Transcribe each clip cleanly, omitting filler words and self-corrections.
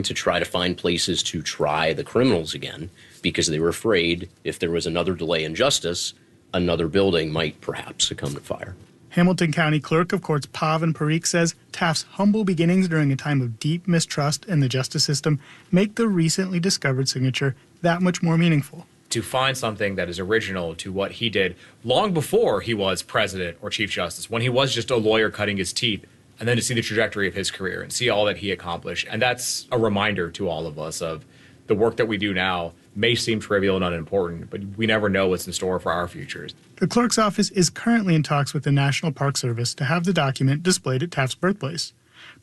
to try to find places to try the criminals again because they were afraid if there was another delay in justice, another building might perhaps succumb to fire. Hamilton County Clerk of Courts Pavan Parikh says Taft's humble beginnings during a time of deep mistrust in the justice system make the recently discovered signature that much more meaningful. To find something that is original to what he did long before he was president or chief justice, when he was just a lawyer cutting his teeth, and then to see the trajectory of his career and see all that he accomplished. And that's a reminder to all of us of the work that we do now may seem trivial and unimportant, but we never know what's in store for our futures. The clerk's office is currently in talks with the National Park Service to have the document displayed at Taft's birthplace.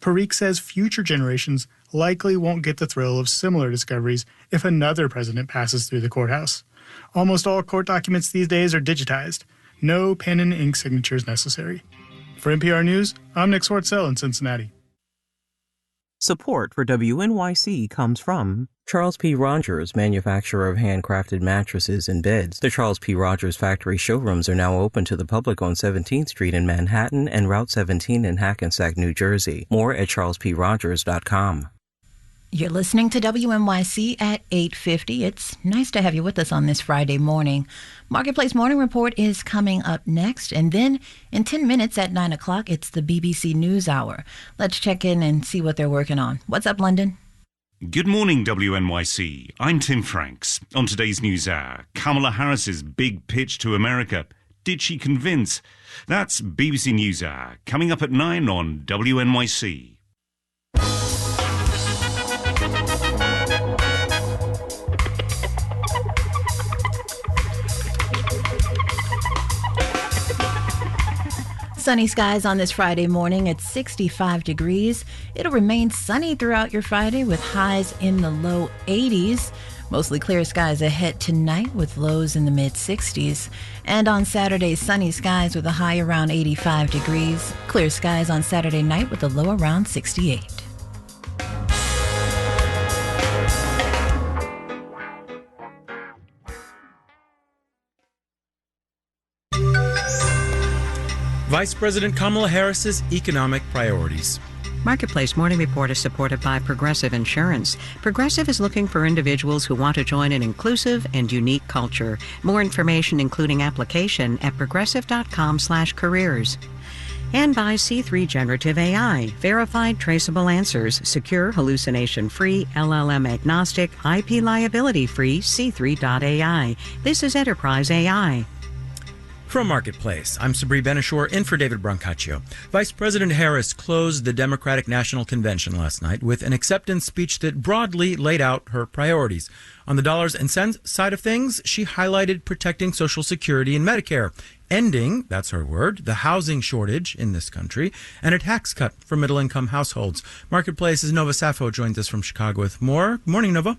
Parikh says future generations likely won't get the thrill of similar discoveries if another president passes through the courthouse. Almost all court documents these days are digitized. No pen and ink signatures necessary. For NPR News, I'm Nick Swartzell in Cincinnati. Support for WNYC comes from Charles P. Rogers, manufacturer of handcrafted mattresses and beds. The Charles P. Rogers factory showrooms are now open to the public on 17th Street in Manhattan and Route 17 in Hackensack, New Jersey. More at charlesprogers.com. You're listening to WNYC at 8:50. It's nice to have you with us on this Friday morning. Marketplace Morning Report is coming up next, and then in 10 minutes at 9 o'clock, it's the BBC News Hour. Let's check in and see what they're working on. What's up, London? Good morning, WNYC. I'm Tim Franks. On today's News Hour, Kamala Harris's big pitch to America. Did she convince? That's BBC News Hour, coming up at 9 on WNYC. Sunny skies on this Friday morning at 65 degrees. It'll remain sunny throughout your Friday with highs in the low 80s. Mostly clear skies ahead tonight with lows in the mid-60s. And on Saturday, sunny skies with a high around 85 degrees. Clear skies on Saturday night with a low around 68. Vice President Kamala Harris's economic priorities. Marketplace Morning Report is supported by Progressive Insurance. Progressive is looking for individuals who want to join an inclusive and unique culture. More information, including application, at progressive.com/careers. And by C3 Generative AI, verified traceable answers, secure, hallucination-free, LLM-agnostic, IP liability-free, C3.ai. This is Enterprise AI. From Marketplace, I'm Sabri Benishore in for David Brancaccio. Vice President Harris closed the Democratic National Convention last night with an acceptance speech that broadly laid out her priorities. On the dollars and cents side of things, she highlighted protecting Social Security and Medicare, ending, that's her word, the housing shortage in this country, and a tax cut for middle-income households. Marketplace's Nova Safo joins us from Chicago with more. Good morning, Nova.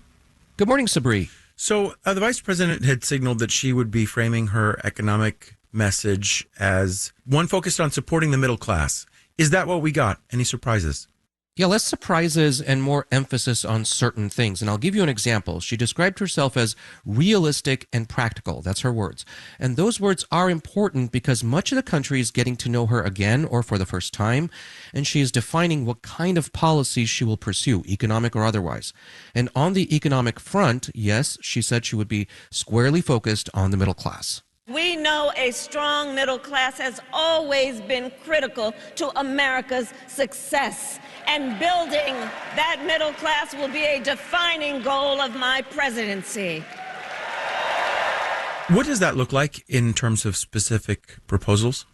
Good morning, Sabri. So the Vice President had signaled that she would be framing her economic message as one focused on supporting the middle class. Is that what we got? Any surprises? Yeah, less surprises and more emphasis on certain things. And I'll give you an example. She described herself as realistic and practical. That's her words. And those words are important because much of the country is getting to know her again or for the first time. And she is defining what kind of policies she will pursue, economic or otherwise. And on the economic front, yes, she said she would be squarely focused on the middle class. We know a strong middle class has always been critical to America's success, and building that middle class will be a defining goal of my presidency. What does that look like in terms of specific proposals?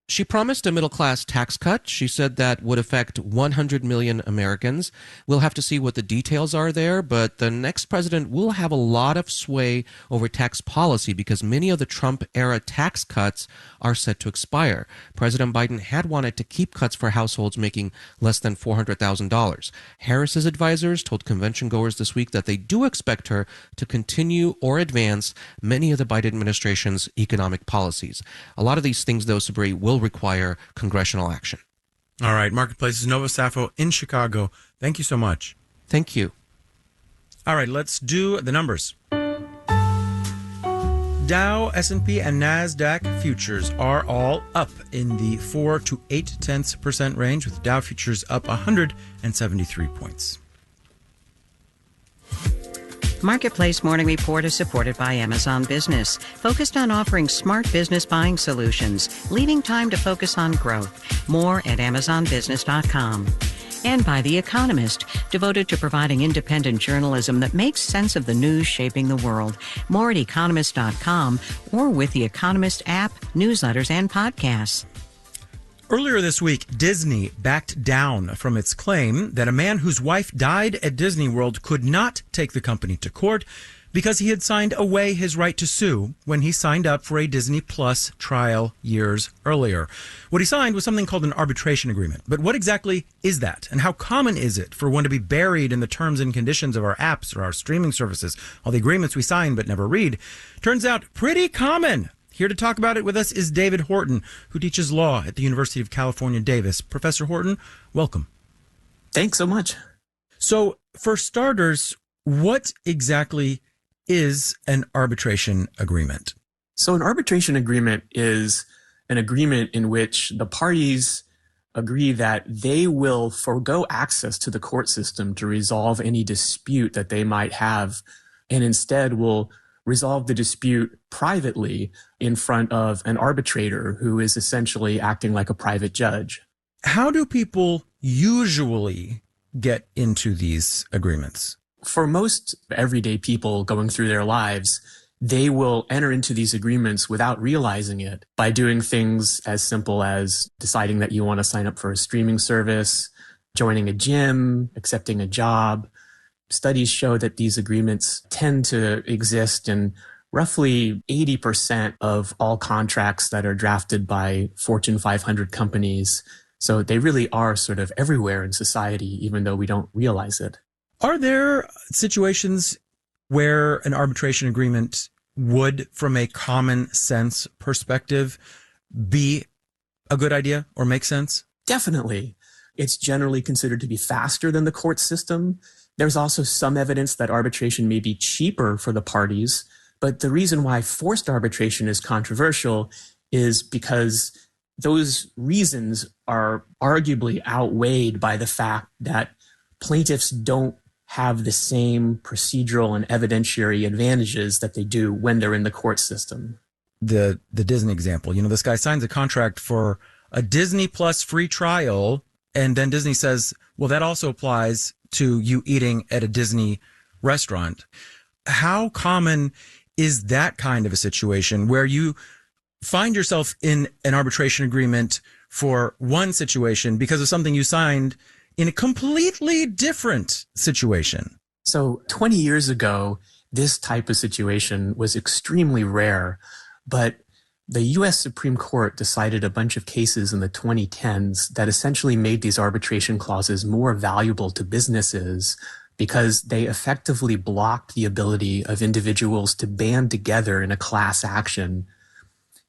She promised a middle-class tax cut. She said that would affect 100 million Americans. We'll have to see what the details are there, but the next president will have a lot of sway over tax policy because many of the Trump-era tax cuts are set to expire. President Biden had wanted to keep cuts for households making less than $400,000. Harris's advisors told convention goers this week that they do expect her to continue or advance many of the Biden administration's economic policies. A lot of these things, though, Sabri, will require congressional action. All right. Marketplace's Nova Safo in Chicago. Thank you so much. Thank you. All right. Let's do the numbers. Dow, S&P, and NASDAQ futures are all up in the 4 to 0.8% range, with Dow futures up 173 points. Marketplace Morning Report is supported by Amazon Business, focused on offering smart business buying solutions, leaving time to focus on growth. More at AmazonBusiness.com. And by The Economist, devoted to providing independent journalism that makes sense of the news shaping the world. More at Economist.com or with The Economist app, newsletters, and podcasts. Earlier this week, Disney backed down from its claim that a man whose wife died at Disney World could not take the company to court because he had signed away his right to sue when he signed up for a Disney Plus trial years earlier. What he signed was something called an arbitration agreement. But what exactly is that? And how common is it for one to be buried in the terms and conditions of our apps or our streaming services, all the agreements we sign but never read? Turns out pretty common. Here to talk about it with us is David Horton, who teaches law at the University of California, Davis. Professor Horton, welcome. Thanks so much. So, for starters, what exactly is an arbitration agreement? So an arbitration agreement is an agreement in which the parties agree that they will forego access to the court system to resolve any dispute that they might have, and instead will resolve the dispute privately in front of an arbitrator who is essentially acting like a private judge. How do people usually get into these agreements? For most everyday people going through their lives, they will enter into these agreements without realizing it by doing things as simple as deciding that you want to sign up for a streaming service, joining a gym, accepting a job. Studies show that these agreements tend to exist in roughly 80% of all contracts that are drafted by Fortune 500 companies. So they really are sort of everywhere in society, even though we don't realize it. Are there situations where an arbitration agreement would, from a common sense perspective, be a good idea or make sense? Definitely. It's generally considered to be faster than the court system. There's also some evidence that arbitration may be cheaper for the parties. But the reason why forced arbitration is controversial is because those reasons are arguably outweighed by the fact that plaintiffs don't have the same procedural and evidentiary advantages that they do when they're in the court system. The Disney example, this guy signs a contract for a Disney Plus free trial, and then Disney says, well, that also applies to you eating at a Disney restaurant. How common is that kind of a situation where you find yourself in an arbitration agreement for one situation because of something you signed in a completely different situation? So 20 years ago, this type of situation was extremely rare, but the U.S. Supreme Court decided a bunch of cases in the 2010s that essentially made these arbitration clauses more valuable to businesses because they effectively blocked the ability of individuals to band together in a class action.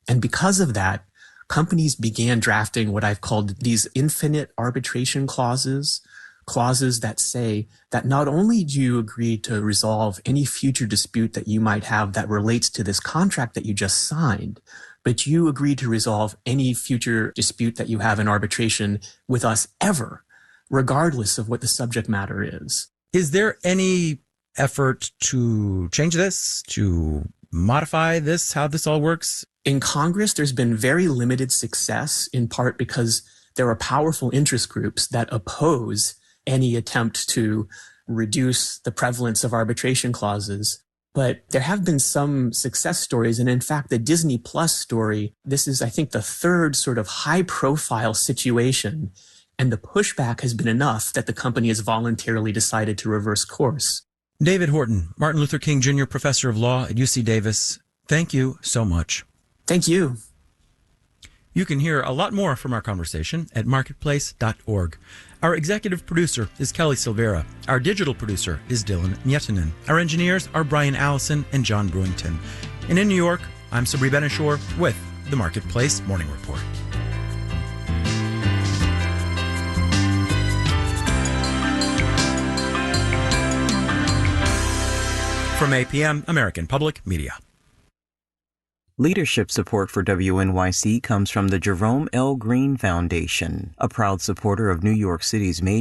And because of that, companies began drafting what I've called these infinite arbitration clauses that say that not only do you agree to resolve any future dispute that you might have that relates to this contract that you just signed, but you agree to resolve any future dispute that you have in arbitration with us ever, regardless of what the subject matter is. Is there any effort to change this, to modify this, how this all works? In Congress, there's been very limited success, in part because there are powerful interest groups that oppose any attempt to reduce the prevalence of arbitration clauses. But there have been some success stories. And in fact, the Disney Plus story, this is, I think, the third sort of high profile situation. And the pushback has been enough that the company has voluntarily decided to reverse course. David Horton, Martin Luther King Jr. Professor of Law at UC Davis, thank you so much. Thank you. You can hear a lot more from our conversation at marketplace.org. Our executive producer is Kelly Silvera. Our digital producer is Dylan Mietinen. Our engineers are Brian Allison and John Brewington. And in New York, I'm Sabri Ben-Achour with the Marketplace Morning Report. From APM, American Public Media. Leadership support for WNYC comes from the Jerome L. Green Foundation, a proud supporter of New York City's major